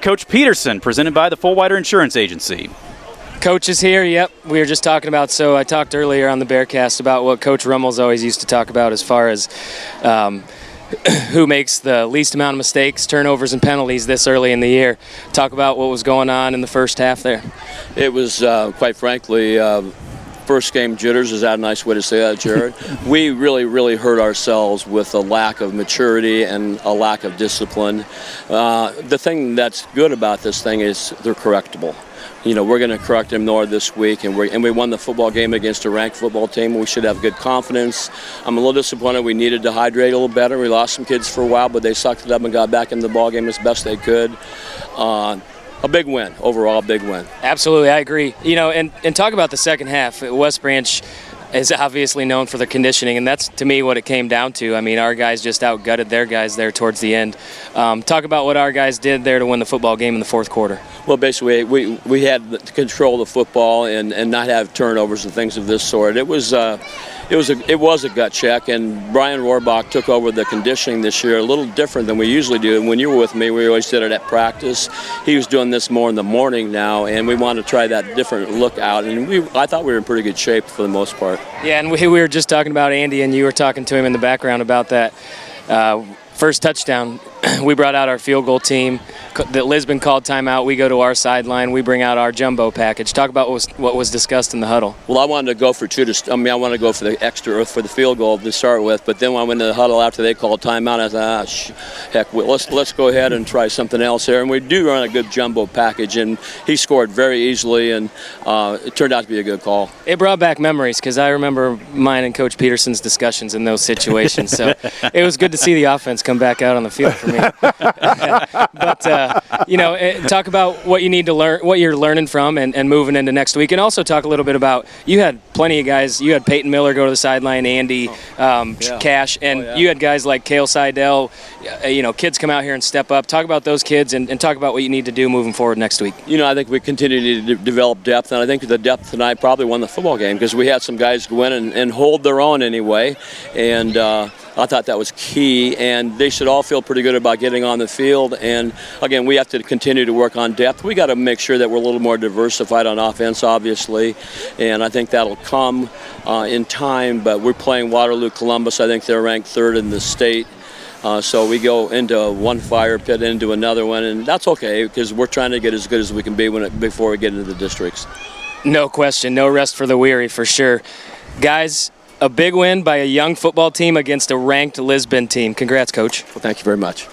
Coach Pedersen, presented by the Fullwider Insurance Agency. Coach is here, yep. We were just talking about, so I talked earlier on the Bearcast about what Coach Rummels always used to talk about as far as who makes the least amount of mistakes, turnovers, and penalties this early in the year. Talk about what was going on in the first half there. It was, quite frankly, first game jitters. Is that a nice way to say that, Jarod? We really hurt ourselves with a lack of maturity and a lack of discipline. The thing that's good about this thing is they're correctable. You know, we're going to correct them more this week, and we won the football game against a ranked football team. We should have good confidence. I'm a little disappointed we needed to hydrate a little better. We lost some kids for a while, but they sucked it up and got back in the ball game as best they could. A big win, overall, a big win. Absolutely, I agree. You know, and talk about the second half. West Branch is obviously known for their conditioning, and that's, to me, what it came down to. I mean, our guys just outgutted their guys there towards the end. Talk about what our guys did there to win the football game in the fourth quarter. Well, basically, we had to control the football and not have turnovers and things of this sort. It was a gut check, and Brian Rohrbach took over the conditioning this year a little different than we usually do. And when you were with me, we always did it at practice. He was doing this more in the morning now, and we want to try that different look out. And I thought we were in pretty good shape for the most part. Yeah, and we were just talking about Andy, and you were talking to him in the background about that first touchdown. We brought out our field goal team. The Lisbon called timeout. We go to our sideline. We bring out our jumbo package. Talk about what was discussed in the huddle. Well, I wanted to go for I wanted to go for the extra for the field goal to start with. But then when I went to the huddle after they called timeout, I thought, heck, let's go ahead and try something else here. And we do run a good jumbo package, and he scored very easily, and it turned out to be a good call. It brought back memories because I remember mine and Coach Pedersen's discussions in those situations. So it was good to see the offense come back out on the field for me. But you know, talk about what you need to learn, what you're learning from, and moving into next week. And also talk a little bit about, you had plenty of guys. You had Peyton Miller go to the sideline, Andy, Cash, and you had guys like Cale Seidel. You know, kids come out here and step up. Talk about those kids and talk about what you need to do moving forward next week. You know, I think we continue to develop depth, and I think the depth tonight probably won the football game because we had some guys go in and hold their own anyway, and I thought that was key, and they should all feel pretty good about getting on the field. And again, we have to continue to work on depth. We got to make sure that we're a little more diversified on offense, obviously, and I think that'll come in time. But we're playing Waterloo Columbus. I think they're ranked third in the state. So we go into one fire pit, into another one, and that's okay because we're trying to get as good as we can be before we get into the districts. No question, no rest for the weary for sure. Guys, a big win by a young football team against a ranked Lisbon team. Congrats, Coach. Well, thank you very much.